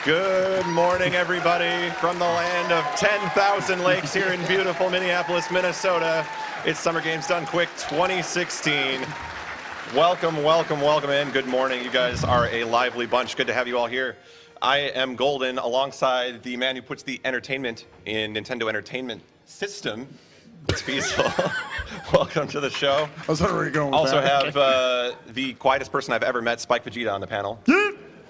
Good morning, everybody, from the land of 10,000 lakes here in beautiful Minneapolis, Minnesota. It's Summer Games Done Quick 2016. Welcome, welcome, welcome in. Good morning. You guys are a lively bunch. Good to have you all here. I am Golden, alongside the man who puts the entertainment in Nintendo Entertainment System. It's Feasel. Welcome to the show. I was wondering where you're going with also that. have the quietest person I've ever met, Spike Vegeta, on the panel.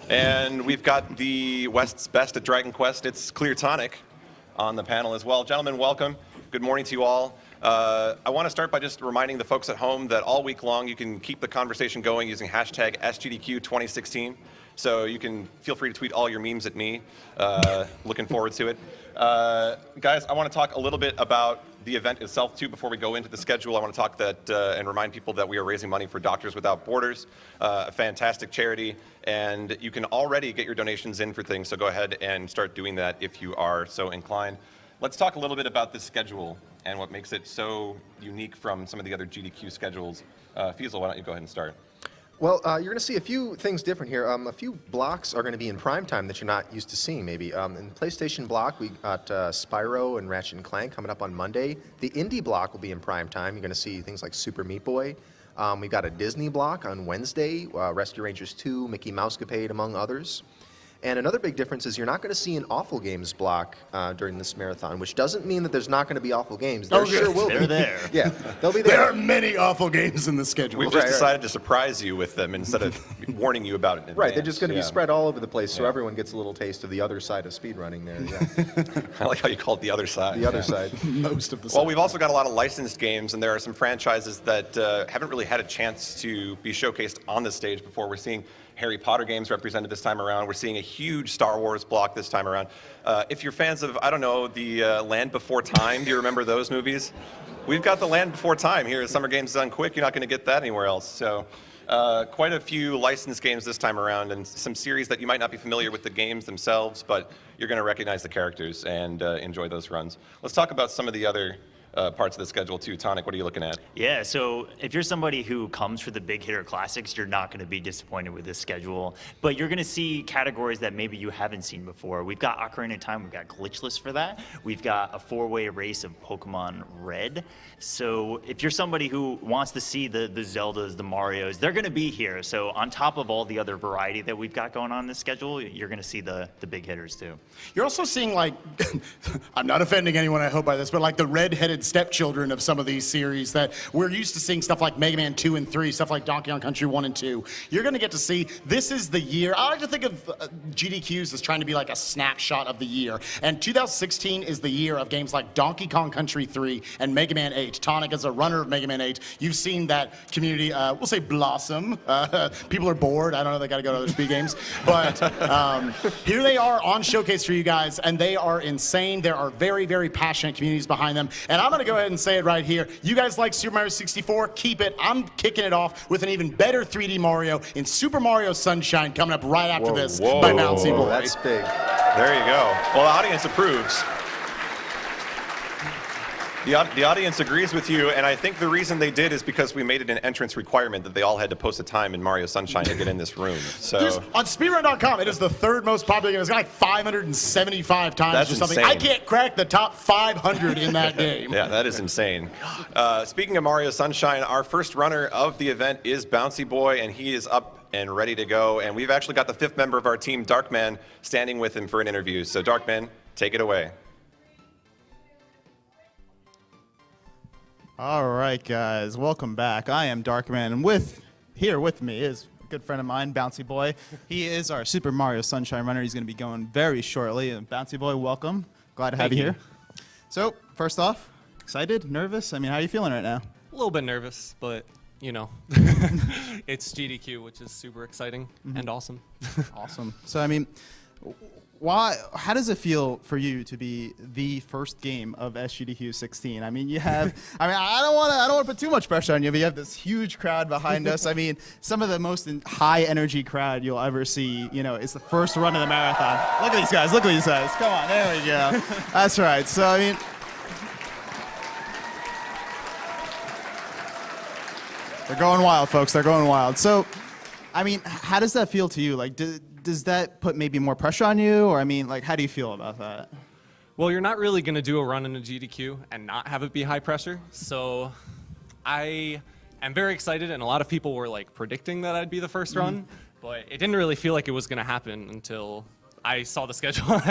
And we've got the West's best at Dragon Quest. It's Clear Tonic on the panel as well. Gentlemen, welcome. Good morning to you all. I want to start by just reminding the folks at home that all week long you can keep the conversation going using hashtag SGDQ 2016. So you can feel free to tweet all your memes at me. Looking forward to it. Guys, I want to talk a little bit about the event itself too. Before we go into the schedule, I want to talk that and remind people that we are raising money for Doctors Without Borders, a fantastic charity, and you can already get your donations in for things, so go ahead and start doing that if you are so inclined. Let's talk a little bit about this schedule and what makes it so unique from some of the other GDQ schedules. Feasel, why don't you go ahead and start? Well, you're going to see a few things different here. A few blocks are going to be in prime time that you're not used to seeing, maybe. In the PlayStation block, we got Spyro and Ratchet & Clank coming up on Monday. The indie block will be in prime time. You're going to see things like Super Meat Boy. We've got a Disney block on Wednesday, Rescue Rangers 2, Mickey Mousecapade, among others. And another big difference is you're not going to see an Awful Games block during this marathon, which doesn't mean that there's not going to be awful games. There sure will be. They're there. Yeah, they'll be there. There are many awful games in the schedule. We've just decided to surprise you with them instead of warning you about it in Right, they're advance. just going to be spread all over the place, so everyone gets a little taste of the other side of speedrunning there. Yeah. I like how you call it the other side. The other side. Most of the Well, we've also got a lot of licensed games, and there are some franchises that haven't really had a chance to be showcased on the stage before. We're seeing Harry Potter games represented this time around. We're seeing a huge Star Wars block this time around. If you're fans of, I don't know, the Land Before Time, do you remember those movies? We've got the Land Before Time here at Summer Games Done Quick. You're not going to get that anywhere else. So quite a few licensed games this time around, and some series that you might not be familiar with the games themselves, but you're going to recognize the characters and enjoy those runs. Let's talk about some of the other parts of the schedule too. Tonic, what are you looking at? Yeah, so if you're somebody who comes for the big hitter classics, you're not going to be disappointed with this schedule. But you're going to see categories that maybe you haven't seen before. We've got Ocarina of Time, we've got Glitchless for that. We've got a 4-way race of Pokemon Red. So if you're somebody who wants to see the Zeldas, the Marios, they're going to be here. So on top of all the other variety that we've got going on in this schedule, you're going to see the big hitters too. You're also seeing, like, I'm not offending anyone, I hope, by this, but like the red-headed stepchildren of some of these series that we're used to seeing, stuff like Mega Man 2 and 3, stuff like Donkey Kong Country 1 and 2. You're going to get to see, this is the year. I like to think of GDQs as trying to be like a snapshot of the year. And 2016 is the year of games like Donkey Kong Country 3 and Mega Man 8. Tonic, as a runner of Mega Man 8, you've seen that community, we'll say blossom. People are bored. I don't know, they got to go to other speed games. But here they are on showcase for you guys, and they are insane. There are very, very passionate communities behind them. And I'm going to go ahead and say it right here. You guys like Super Mario 64? Keep it. I'm kicking it off with an even better 3D Mario in Super Mario Sunshine coming up right after this by Bouncy Boy. That's big. There you go. Well, the audience approves. The audience agrees with you, and I think the reason they did is because we made it an entrance requirement that they all had to post a time in Mario Sunshine to get in this room. So on speedrun.com, it is the third most popular game. It's got like 575 times That's or something. insane. I can't crack the top 500 in that game. Yeah, that is insane. Speaking of Mario Sunshine, our first runner of the event is Bouncy Boy, and he is up and ready to go. And we've actually got the 5th member of our team, Darkman, standing with him for an interview. So Darkman, take it away. All right, guys, welcome back. I am Darkman, and here with me is a good friend of mine, Bouncy Boy. He is our Super Mario Sunshine runner. He's going to be going very shortly. And Bouncy Boy, welcome. Glad to have you here. So, first off, excited, nervous? I mean, how are you feeling right now? A little bit nervous, but, you know, it's GDQ, which is super exciting and awesome. Awesome. So, I mean, How does it feel for you to be the first game of SGDQ 16? I mean, you have. I mean, I don't want to put too much pressure on you, but you have this huge crowd behind us. I mean, some of the most high energy crowd you'll ever see. You know, it's the first run of the marathon. Look at these guys. Look at these guys. Come on, there we go. That's right. So I mean. They're going wild, folks. They're going wild. So, I mean, how does that feel to you? Like, does that put maybe more pressure on you? Or, I mean, like, how do you feel about that? Well, you're not really going to do a run in a GDQ and not have it be high pressure. So I am very excited, and a lot of people were, like, predicting that I'd be the first run. But it didn't really feel like it was going to happen until I saw the schedule.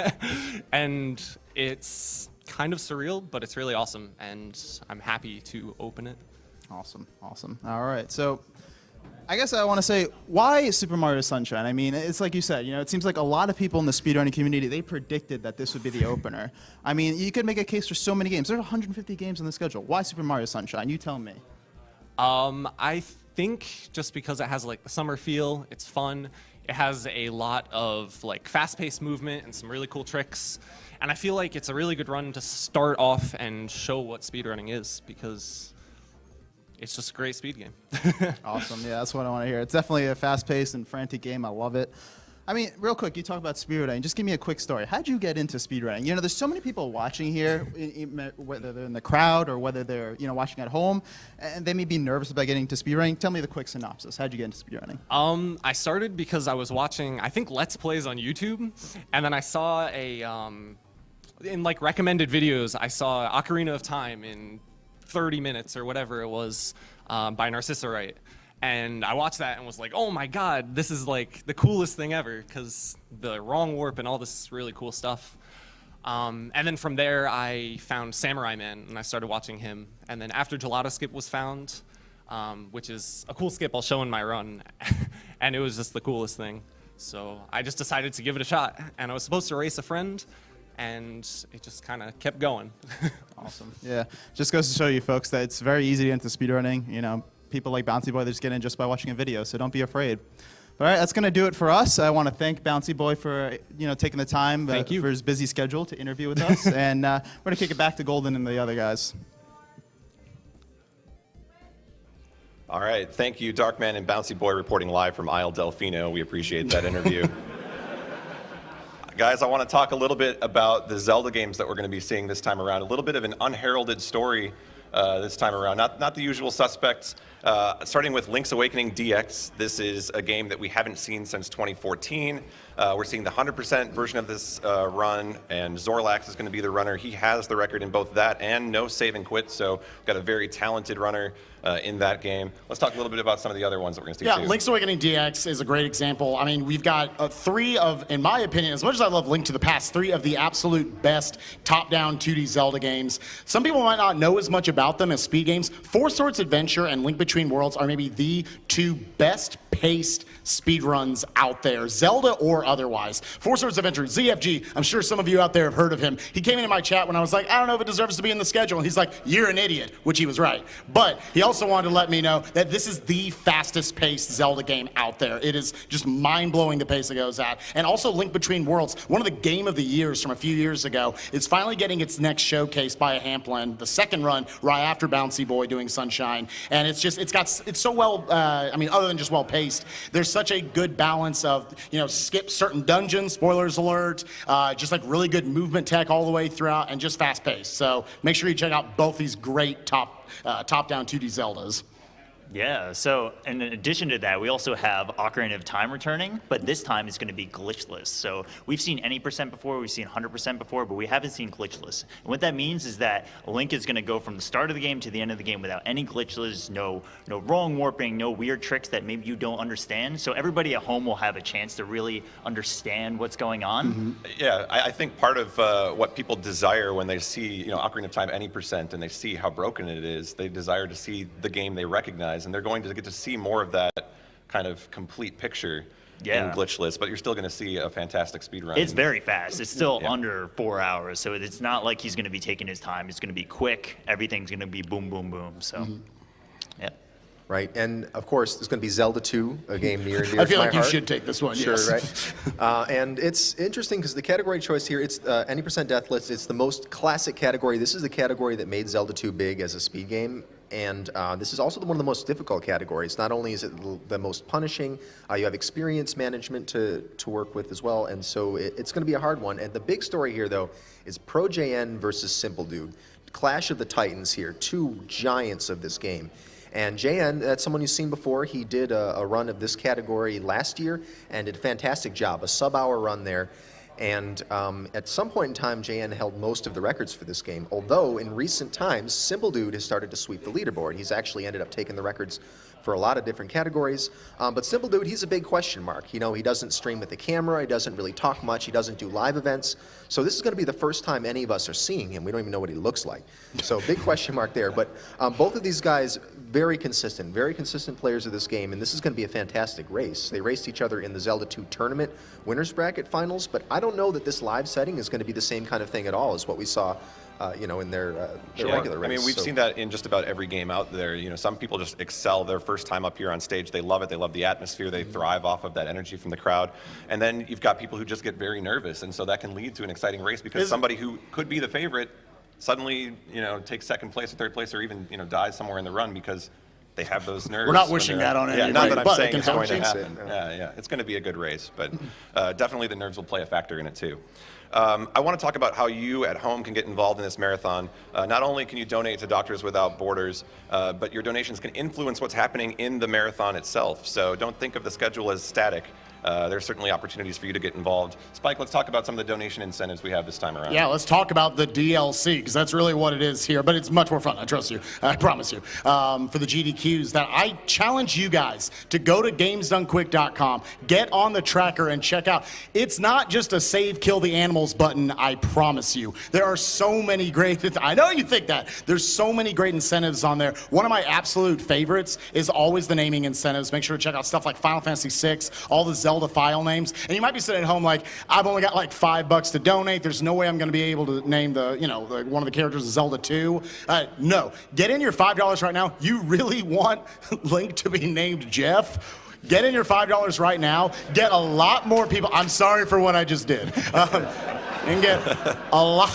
And it's kind of surreal, but it's really awesome. And I'm happy to open it. Awesome, awesome. All right, so I guess I want to say, why Super Mario Sunshine? I mean, it's like you said, you know, it seems like a lot of people in the speedrunning community, they predicted that this would be the opener. I mean, you could make a case for so many games. There's 150 games on the schedule. Why Super Mario Sunshine? You tell me. I think just because it has like the summer feel, it's fun. It has a lot of like fast-paced movement and some really cool tricks. And I feel like it's a really good run to start off and show what speedrunning is, because it's just a great speed game. Awesome. Yeah, that's what I want to hear. It's definitely a fast-paced and frantic game. I love it. I mean, real quick, you talk about speedrunning. Just give me a quick story. How'd you get into speedrunning? You know, there's so many people watching here, whether they're in the crowd or whether they're, you know, watching at home, and they may be nervous about getting into speedrunning. Tell me the quick synopsis. How'd you get into speedrunning? I started because I was watching, I think, Let's Plays on YouTube, and then I saw in like recommended videos, I saw Ocarina of Time in 30 minutes or whatever it was by Narcissa, and I watched that and was like, oh my god, this is like the coolest thing ever, because the wrong warp and all this really cool stuff. And then from there I found Samurai Man and I started watching him, and then after Gelato Skip was found, which is a cool skip I'll show in my run, and it was just the coolest thing, so I just decided to give it a shot, and I was supposed to race a friend, and it just kind of kept going. Awesome. Yeah, just goes to show you, folks, that it's very easy to get into speedrunning. You know, people like Bouncy Boy, they just get in just by watching a video, so don't be afraid. All right, that's going to do it for us. I want to thank Bouncy Boy for, you know, taking the time Thank you. for his busy schedule to interview with us, and we're going to kick it back to Golden and the other guys. All right, thank you, Darkman and Bouncy Boy, reporting live from Isle Delfino. We appreciate that interview. Guys, I want to talk a little bit about the Zelda games that we're going to be seeing this time around. A little bit of an unheralded story this time around. Not the usual suspects. Starting with Link's Awakening DX. This is a game that we haven't seen since 2014. We're seeing the 100% version of this run, and Zorlax is going to be the runner. He has the record in both that and no save and quit, so we've got a very talented runner in that game. Let's talk a little bit about some of the other ones that we're going to see too. Yeah, Link's Awakening DX is a great example. I mean, we've got three of, in my opinion, as much as I love Link to the Past, three of the absolute best top-down 2D Zelda games. Some people might not know as much about them as speed games. Four Swords Adventure and Link Between Worlds are maybe the two best-paced speedruns out there, Zelda or otherwise. Four Swords Adventure, ZFG, I'm sure some of you out there have heard of him. He came into my chat when I was like, I don't know if it deserves to be in the schedule, and he's like, you're an idiot, which he was right. But he also wanted to let me know that this is the fastest-paced Zelda game out there. It is just mind-blowing the pace it goes at. And also Link Between Worlds, one of the Game of the Years from a few years ago, is finally getting its next showcase by a Hamplin, the second run right after Bouncy Boy doing Sunshine. And it's so well, I mean, other than just well-paced, there's such a good balance of, you know, skip certain dungeons, spoilers alert, just like really good movement tech all the way throughout, and just fast-paced. So make sure you check out both these great top-down 2D Zeldas. Yeah, so in addition to that, we also have Ocarina of Time returning, but this time it's going to be glitchless. So we've seen any percent before, we've seen 100% before, but we haven't seen glitchless. And what that means is that Link is going to go from the start of the game to the end of the game without any glitches, no wrong warping, no weird tricks that maybe you don't understand. So everybody at home will have a chance to really understand what's going on. Mm-hmm. Yeah, I think part of what people desire when they see, you know, Ocarina of Time any percent and they see how broken it is, they desire to see the game they recognize. And they're going to get to see more of that kind of complete picture in glitchless, but you're still going to see a fantastic speed run. It's very fast. It's still under 4 hours, so it's not like he's going to be taking his time. It's going to be quick. Everything's going to be boom, boom, boom. So, yeah. right? And of course, there's going to be Zelda 2, a game near and dear I to feel my like you heart. should take this one, Sure, yes. right? And it's interesting because the category choice here, it's any percent death list. It's the most classic category. This is the category that made Zelda 2 big as a speed game. And this is also one of the most difficult categories. Not only is it the most punishing, you have experience management to work with as well. And so it's going to be a hard one. And the big story here, though, is Pro JN versus Simple Dude. Clash of the Titans here, two giants of this game. And JN, that's someone you've seen before. He did a run of this category last year and did a fantastic job, a sub-hour run there. And at some point in time, JN held most of the records for this game, although in recent times, Simple Dude has started to sweep the leaderboard. He's actually ended up taking the records for a lot of different categories. But Simple Dude, he's a big question mark. You know, he doesn't stream with the camera, he doesn't really talk much, he doesn't do live events. So this is going to be the first time any of us are seeing him. We don't even know what he looks like. So big question mark there. But both of these guys, very consistent players of this game, and this is going to be a fantastic race. They raced each other in the Zelda 2 tournament winners bracket finals, but I don't know that this live setting is going to be the same kind of thing at all as what we saw in their regular race. I mean, we've seen that in just about every game out there. You know, some people just excel their first time up here on stage. They love it. They love the atmosphere. They thrive off of that energy from the crowd. And then you've got people who just get very nervous, and so that can lead to an exciting race because somebody who could be the favorite suddenly, takes second place or third place or even, dies somewhere in the run because they have those nerves. We're not wishing that on anybody, not that I'm but saying it it's can going to help happen. Yeah, it's going to be a good race, but definitely the nerves will play a factor in it too. I want to talk about how you at home can get involved in this marathon. Not only can you donate to Doctors Without Borders, but your donations can influence what's happening in the marathon itself. So don't think of the schedule as static. There's certainly opportunities for you to get involved. Spike, let's talk about some of the donation incentives we have this time around. Yeah, let's talk about the DLC, because that's really what it is here, but it's much more fun, I trust you, I promise you. For the GDQs, that I challenge you guys to go to gamesdonequick.com, get on the tracker and check out. It's not just a save, kill the animals button, I promise you. There are so many great, I know you think that, there's so many great incentives on there. One of my absolute favorites is always the naming incentives. Make sure to check out stuff like Final Fantasy VI, all the Zelda file names, and you might be sitting at home like, I've only got like $5 to donate. There's no way I'm going to be able to name one of the characters of Zelda 2. No, get in your $5 right now. You really want Link to be named Jeff? Get in your $5 right now. Get a lot more people. I'm sorry for what I just did. And get a lot.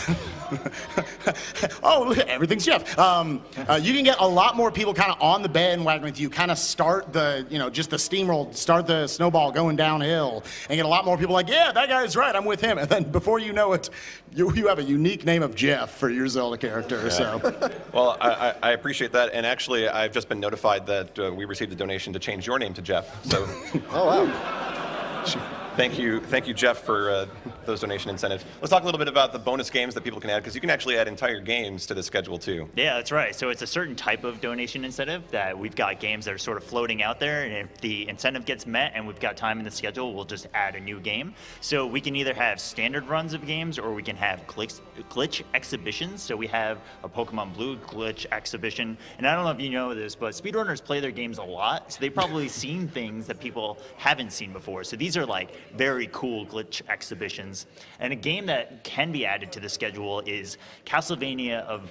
Oh, everything's Jeff. You can get a lot more people kind of on the bandwagon with you, kind of start the, just the steamroll, start the snowball going downhill, and get a lot more people like, yeah, that guy's right, I'm with him. And then before you know it, you have a unique name of Jeff for your Zelda character. Yeah. So. Well, I appreciate that, and actually, I've just been notified that we received a donation to change your name to Jeff. So. Oh, wow. Thank you, Jeff, for those donation incentives. Let's talk a little bit about the bonus games that people can add, because you can actually add entire games to the schedule too. Yeah, that's right. So it's a certain type of donation incentive that we've got games that are sort of floating out there, and if the incentive gets met and we've got time in the schedule, we'll just add a new game. So we can either have standard runs of games, or we can have glitch exhibitions. So we have a Pokemon Blue glitch exhibition, and I don't know if you know this, but speedrunners play their games a lot, so they've probably seen things that people haven't seen before. So these are like very cool glitch exhibitions. And a game that can be added to the schedule is Castlevania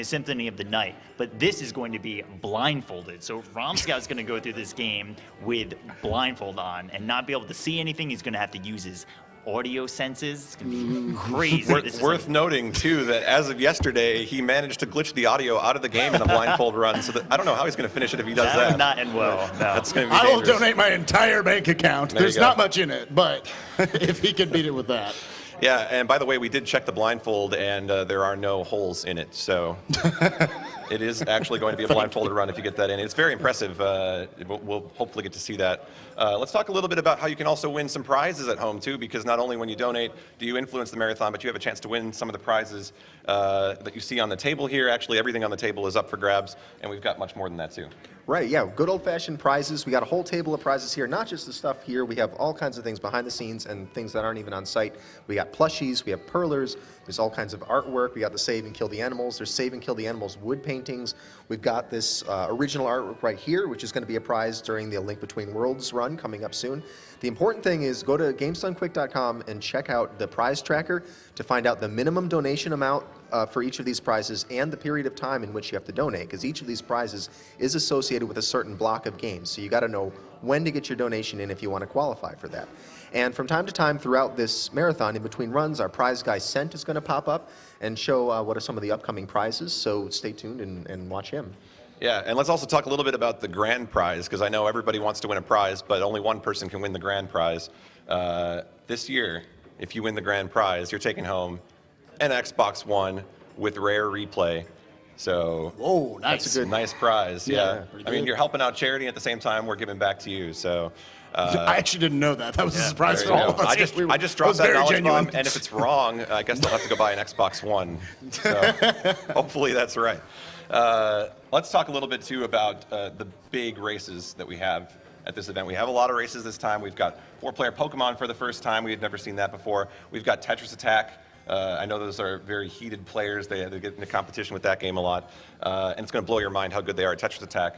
Symphony of the Night. But this is going to be blindfolded. So Romscout's going to go through this game with blindfold on and not be able to see anything. He's going to have to use his audio senses. It's going to be crazy. Worth noting, too, that as of yesterday, he managed to glitch the audio out of the game in a blindfold run. So that, I don't know how he's going to finish it if he does that. Would not end well. No. That's going to be I will dangerous. donate my entire bank account. There's not much in it, but if he can beat it with that. Yeah, and by the way, we did check the blindfold, and there are no holes in it, so it is actually going to be a blindfolded run if you get that in. It's very impressive. We'll hopefully get to see that. Let's talk a little bit about how you can also win some prizes at home, too, because not only when you donate do you influence the marathon, but you have a chance to win some of the prizes that you see on the table here. Actually, everything on the table is up for grabs, and we've got much more than that, too. Right, yeah, good old-fashioned prizes. We got a whole table of prizes here, not just the stuff here. We have all kinds of things behind the scenes and things that aren't even on site. We got plushies, we have perlers, there's all kinds of artwork. We got the Save and Kill the Animals. There's Save and Kill the Animals wood paintings. We've got this original artwork right here, which is going to be a prize during the Link Between Worlds run coming up soon. The important thing is go to GamesDoneQuick.com and check out the prize tracker to find out the minimum donation amount for each of these prizes and the period of time in which you have to donate, because each of these prizes is associated with a certain block of games. So you got to know when to get your donation in if you want to qualify for that. And from time to time throughout this marathon, in between runs, our prize guy Sent is going to pop up and show what are some of the upcoming prizes. So stay tuned and watch him. Yeah, and let's also talk a little bit about the grand prize, because I know everybody wants to win a prize, but only one person can win the grand prize. This year, if you win the grand prize, you're taking home an Xbox One with Rare Replay. So Whoa, nice. That's a good- nice prize. Yeah, I mean, you're helping out charity at the same time we're giving back to you. So I actually didn't know that. That was a surprise there for you all go. of us. I just That dropped was that very knowledge genuine. bomb, and if it's wrong, I guess they'll have to go buy an Xbox One. So hopefully that's right. Let's talk a little bit too about the big races that we have at this event. We have a lot of races this time. We've got 4-player Pokemon for the first time. We had never seen that before. We've got Tetris Attack. I know those are very heated players. They get into competition with that game a lot. And it's going to blow your mind how good they are at Tetris Attack.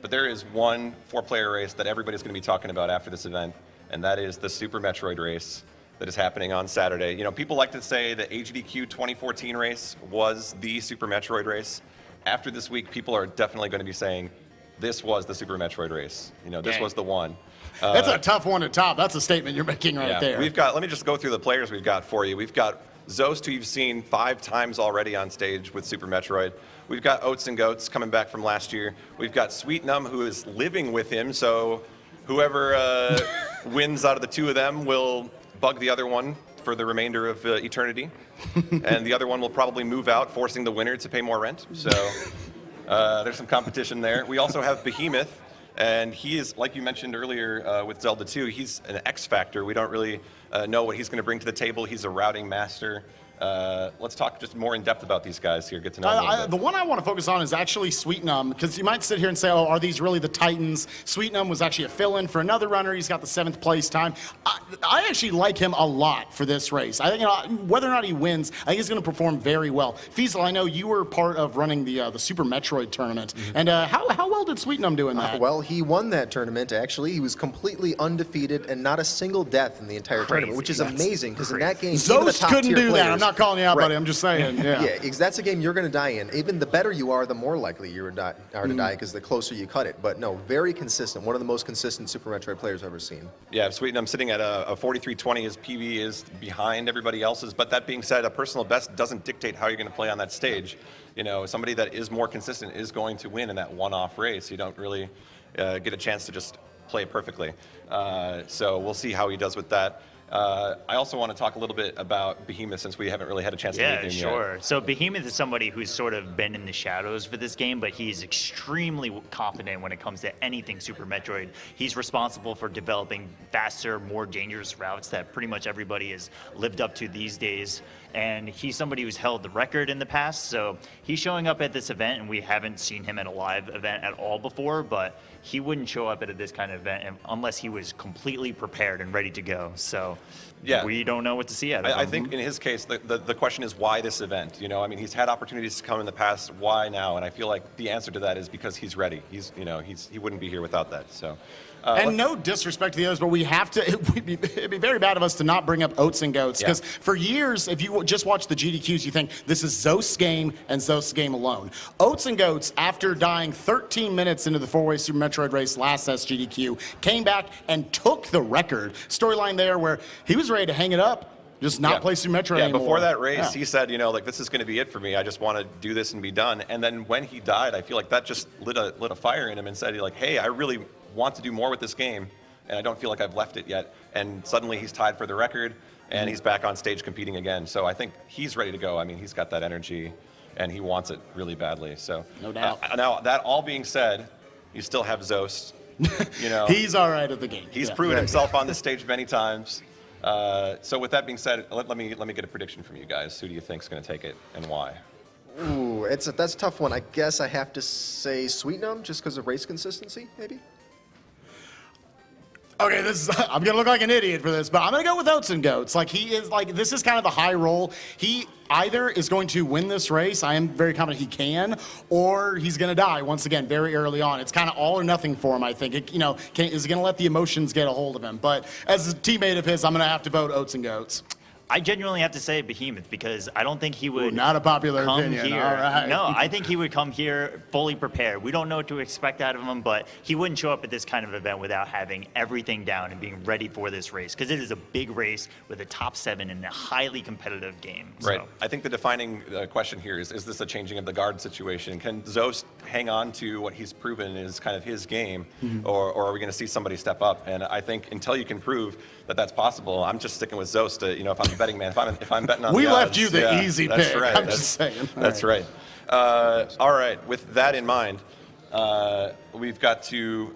But there is one 4-player race that everybody's going to be talking about after this event, and that is the Super Metroid race that is happening on Saturday. You know, people like to say the SGDQ 2014 race was the Super Metroid race. After this week, people are definitely going to be saying, this was the Super Metroid race. You know, this was the one. That's a tough one to top. That's a statement you're making right there. We've got, let me just go through the players we've got for you. We've got Zost, who you've seen 5 times already on stage with Super Metroid. We've got Oats and Goats coming back from last year. We've got Sweet Num, who is living with him, so whoever wins out of the two of them will bug the other one for the remainder of eternity. And the other one will probably move out, forcing the winner to pay more rent. So there's some competition there. We also have Behemoth, and he is, like you mentioned earlier with Zelda 2, he's an X factor. We don't really know what he's going to bring to the table. He's a routing master. Let's talk just more in depth about these guys here, get to know them a little bit. The one I want to focus on is actually Sweet Num, because you might sit here and say, oh, are these really the Titans? Sweet Num was actually a fill-in for another runner. He's got the 7th place time. I actually like him a lot for this race. I think whether or not he wins, I think he's going to perform very well. Fiesel, I know you were part of running the Super Metroid tournament, and how well did Sweet Num do in that? Well, he won that tournament, actually. He was completely undefeated and not a single death in the entire tournament, which is amazing, because in that game, even the Zost top couldn't tier do that. players- I'm not calling you out, Right. buddy. I'm just saying. Yeah. Yeah, because that's a game you're going to die in. Even the better you are, the more likely you are to die, because the closer you cut it. But no, very consistent. One of the most consistent Super Metroid players I've ever seen. Yeah, Sweet, I'm sitting at a 43-20. His PB is behind everybody else's. But that being said, a personal best doesn't dictate how you're going to play on that stage. You know, somebody that is more consistent is going to win in that one-off race. You don't really get a chance to just play perfectly. So we'll see how he does with that. I also want to talk a little bit about Behemoth, since we haven't really had a chance to meet him yet. Yeah, sure. So Behemoth is somebody who's sort of been in the shadows for this game, but he's extremely confident when it comes to anything Super Metroid. He's responsible for developing faster, more dangerous routes that pretty much everybody has lived up to these days. And he's somebody who's held the record in the past, so he's showing up at this event, and we haven't seen him at a live event at all before, but he wouldn't show up at this kind of event unless he was completely prepared and ready to go. So Yeah. we don't know what to see out of him. I think in his case, the question is why this event? You know, I mean, he's had opportunities to come in the past. Why now? And I feel like the answer to that is because he's ready. He wouldn't be here without that. So. And no disrespect to the others, but we have to, it'd be very bad of us to not bring up Oats and Goats, because for years, if you just watch the GDQs, you think this is Zost's game and Zost's game alone. Oats and Goats, after dying 13 minutes into the 4-way Super Metroid race last SGDQ, came back and took the record. Storyline there where he was ready to hang it up, just not play Super Metroid anymore. Before that race, he said, you know, like, this is going to be it for me. I just want to do this and be done. And then when he died, I feel like that just lit a fire in him and said, like, hey, I really want to do more with this game, and I don't feel like I've left it yet. And suddenly he's tied for the record, and he's back on stage competing again. So I think he's ready to go. I mean, he's got that energy, and he wants it really badly. So no doubt. Now, that all being said, you still have Zost. You know, he's all right at the game. He's proven himself on the stage many times. So with that being said, let me get a prediction from you guys. Who do you think is going to take it, and why? Ooh, that's a tough one. I guess I have to say Sweet Num, just because of race consistency, maybe? Okay, I'm gonna look like an idiot for this, but I'm gonna go with Oats and Goats. Like, this is kind of the high roll. He either is going to win this race, I am very confident he can, or he's gonna die once again very early on. It's kind of all or nothing for him, I think. Is he gonna let the emotions get a hold of him? But as a teammate of his, I'm gonna have to vote Oats and Goats. I genuinely have to say Behemoth because I don't think he would Not a popular come opinion. here. All right. No, I think he would come here fully prepared. We don't know what to expect out of him, but he wouldn't show up at this kind of event without having everything down and being ready for this race because it is a big race with a top 7 in a highly competitive game. Right. So. I think the defining question here is this a changing of the guard situation? Can Zost hang on to what he's proven is kind of his game, or are we going to see somebody step up? And I think until you can prove that that's possible, I'm just sticking with Zost. If I'm a betting man, if I'm betting on We the left odds, you the yeah, easy that's pick. Right. I'm just saying. That's right. All right. With that in mind, we've got to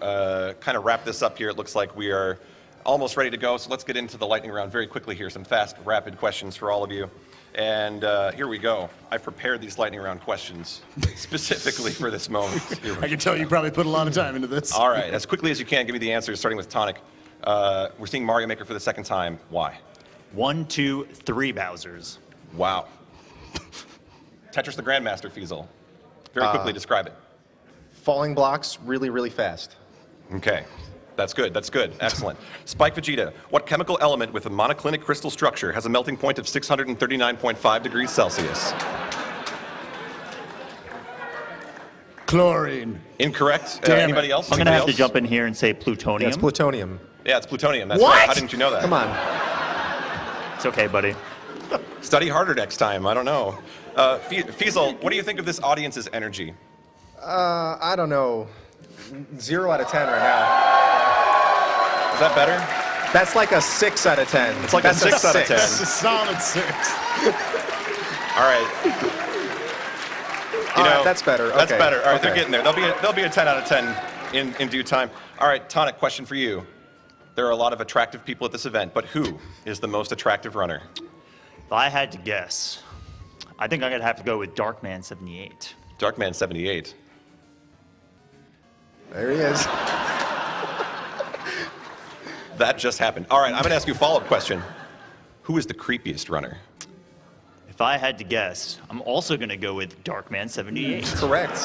kind of wrap this up here. It looks like we are almost ready to go. So let's get into the lightning round very quickly here. Some fast, rapid questions for all of you. And here we go. I prepared these lightning round questions specifically for this moment. Here we I can tell you probably put a lot of time into this. All right, as quickly as you can, give me the answers, starting with Tonic. We're seeing Mario Maker for the second time. Why? 1, 2, 3 Bowsers. Wow. Tetris the Grandmaster, Fiesel. Very quickly describe it. Falling blocks really, really fast. Okay. That's good. That's good. Excellent. Spike Vegeta. What chemical element with a monoclinic crystal structure has a melting point of 639.5 degrees Celsius? Chlorine. Incorrect. Damn Anybody it. else? I'm going to Anybody have to else? jump in here and say plutonium. Yeah, it's plutonium. Yeah, it's plutonium. That's What? right. How didn't you know that? Come on. It's okay, buddy. Study harder next time. I don't know. Fiesel, what do you think of this audience's energy? I don't know. 0 out of 10 right now. Is that better? That's like a 6 out of 10. It's like a 6 out of 10. That's a solid 6. All right. All right, that's better. That's Okay, better. All right, okay. they're getting there. They'll be a 10 out of 10 in due time. All right, Tonic, question for you. There are a lot of attractive people at this event, but who is the most attractive runner? If I had to guess, I think I'm going to have to go with Darkman78. Darkman 78. There he is. That just happened. All right, I'm going to ask you a follow-up question. Who is the creepiest runner? If I had to guess, I'm also going to go with Darkman78. Correct.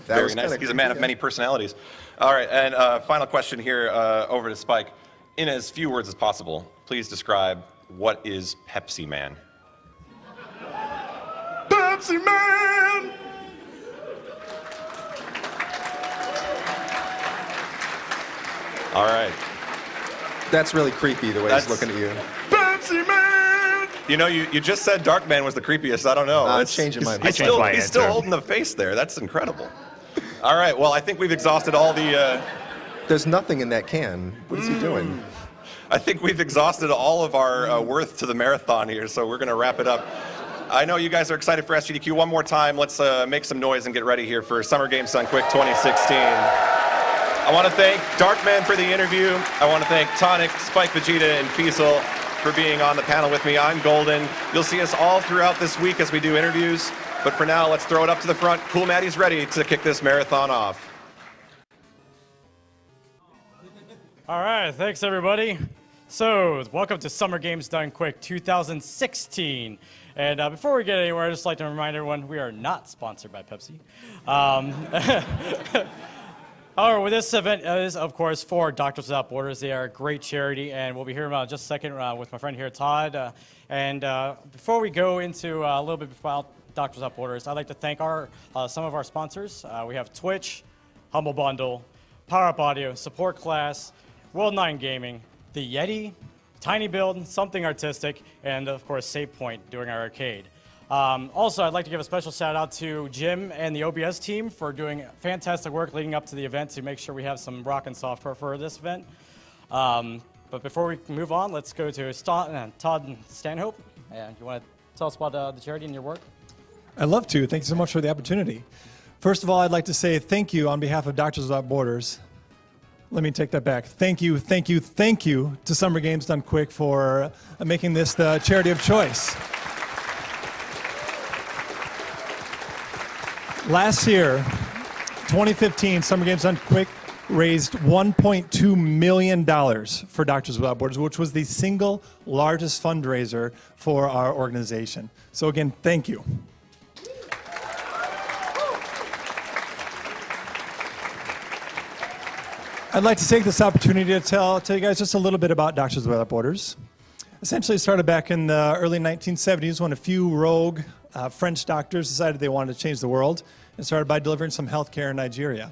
Very was nice. kinda He's a man of creepy, many personalities. All right, and final question here over to Spike. In as few words as possible, please describe what is Pepsi Man? Pepsi Man! All right. That's really creepy the way That's- he's looking at you. Pepsi Man! You know, you just said Darkman was the creepiest. I don't know. I'm It's- changing my he's mind. still, my he's still answer. holding the face there. That's incredible. All right, well, I think we've exhausted all the... There's nothing in that can. What is he doing? I think we've exhausted all of our worth to the marathon here, so we're going to wrap it up. I know you guys are excited for SGDQ. One more time, let's make some noise and get ready here for Summer Games Done Quick 2016. I want to thank Darkman for the interview. I want to thank Tonic, Spike Vegeta, and Fiesel for being on the panel with me. I'm Golden. You'll see us all throughout this week as we do interviews. But for now, let's throw it up to the front. Cool Maddie's ready to kick this marathon off. All right, thanks everybody. So, welcome to Summer Games Done Quick 2016. And before we get anywhere, I'd just like to remind everyone we are not sponsored by Pepsi. However, this event is, of course, for Doctors Without Borders. They are a great charity, and we'll be here in just a second with my friend here, Todd. Before we go into a little bit about Doctors Without Borders, I'd like to thank some of our sponsors. We have Twitch, Humble Bundle, Power Up Audio, Support Class, World 9 Gaming, The Yeti, Tiny Build, Something Artistic, and of course SavePoint doing our arcade. Also, I'd like to give a special shout out to Jim and the OBS team for doing fantastic work leading up to the event to make sure we have some rockin' software for this event. But before we move on, let's go to Todd Stanhope. And you want to tell us about the charity and your work? I'd love to. Thank you so much for the opportunity. First of all, I'd like to say thank you on behalf of Doctors Without Borders. Let me take that back. Thank you to Summer Games Done Quick for making this the charity of choice. Last year, 2015, Summer Games Done Quick raised $1.2 million for Doctors Without Borders, which was the single largest fundraiser for our organization. So again, thank you. I'd like to take this opportunity to tell you guys just a little bit about Doctors Without Borders. Essentially, it started back in the early 1970s when a few rogue French doctors decided they wanted to change the world and started by delivering some health care in Nigeria.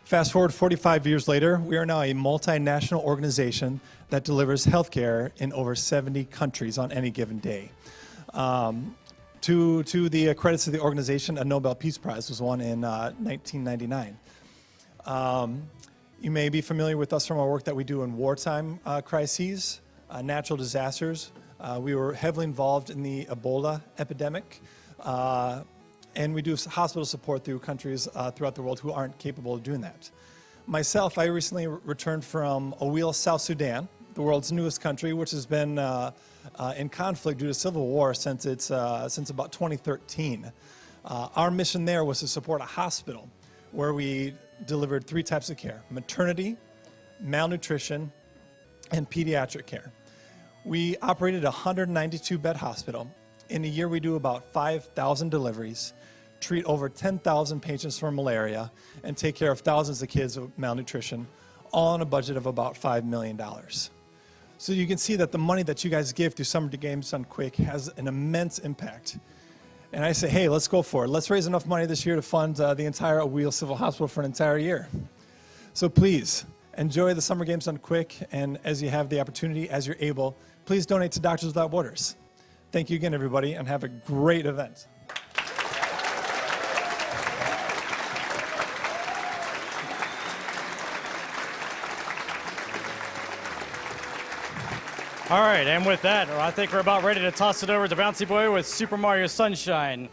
Fast forward 45 years later, we are now a multinational organization that delivers health care in over 70 countries on any given day. To the credits of the organization, a Nobel Peace Prize was won in 1999. You may be familiar with us from our work that we do in wartime crises, natural disasters. We were heavily involved in the Ebola epidemic, and we do hospital support through countries throughout the world who aren't capable of doing that. Myself, I recently returned from Awil, South Sudan, the world's newest country, which has been in conflict due to civil war since about 2013. Our mission there was to support a hospital where we delivered 3 types of care: maternity, malnutrition, and pediatric care. We operated a 192-bed hospital. In a year, we do about 5,000 deliveries, treat over 10,000 patients for malaria, and take care of thousands of kids with malnutrition, all on a budget of about $5 million. So you can see that the money that you guys give through Summer Games Done Quick has an immense impact. And I say, hey, let's go for it. Let's raise enough money this year to fund the entire Awil Civil Hospital for an entire year. So please, enjoy the Summer Games Done Quick, and as you have the opportunity, as you're able, please donate to Doctors Without Borders. Thank you again, everybody, and have a great event. All right, and with that, I think we're about ready to toss it over to Bouncy Boy with Super Mario Sunshine.